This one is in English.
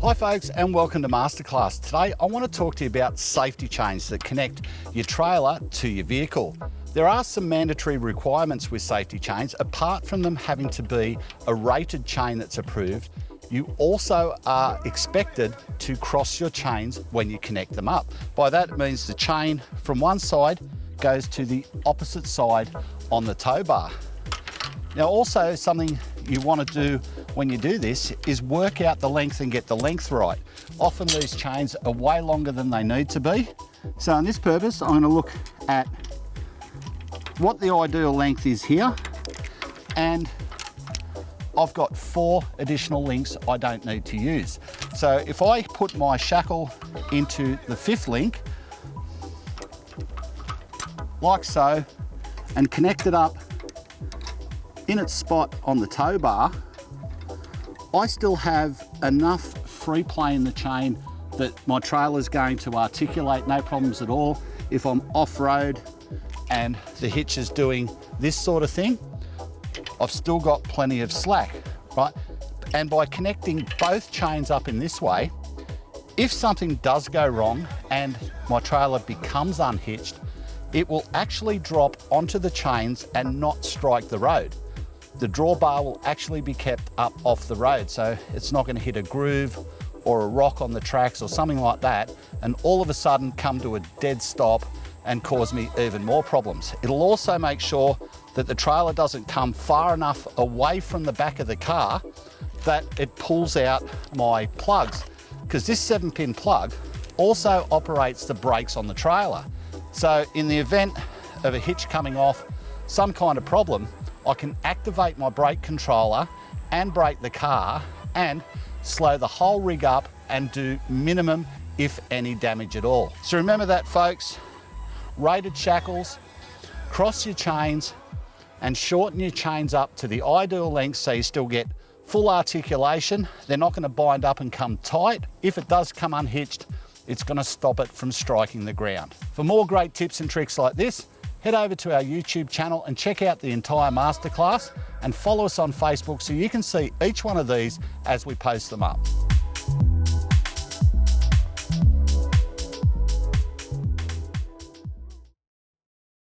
Hi folks, and welcome to Masterclass. Today I want to talk to you about safety chains that connect your trailer to your vehicle. There are some mandatory requirements with safety chains. Apart from them having to be a rated chain that's approved, you also are expected to cross your chains when you connect them up. By that it means the chain from one side goes to the opposite side on the tow bar. Now also something you want to do when you do this is work out the length and get the length right. Often these chains are way longer than they need to be. So on this purpose, I'm going to look at what the ideal length is here, and I've got 4 additional links I don't need to use. So if I put my shackle into the 5th link, like so, and connect it up in its spot on the tow bar, I still have enough free play in the chain that my trailer is going to articulate, no problems at all. If I'm off-road and the hitch is doing this sort of thing, I've still got plenty of slack, right? And by connecting both chains up in this way, if something does go wrong and my trailer becomes unhitched, it will actually drop onto the chains and not strike the road. The drawbar will actually be kept up off the road, so it's not going to hit a groove or a rock on the tracks or something like that, and all of a sudden come to a dead stop and cause me even more problems. It'll also make sure that the trailer doesn't come far enough away from the back of the car that it pulls out my plugs, because this 7-pin plug also operates the brakes on the trailer. So in the event of a hitch coming off, some kind of problem, I can activate my brake controller and brake the car and slow the whole rig up and do minimum, if any, damage at all. So remember that, folks. Rated shackles, cross your chains and shorten your chains up to the ideal length so you still get full articulation. They're not going to bind up and come tight. If it does come unhitched, it's going to stop it from striking the ground. For more great tips and tricks like this, head over to our YouTube channel and check out the entire masterclass, and follow us on Facebook so you can see each one of these as we post them up.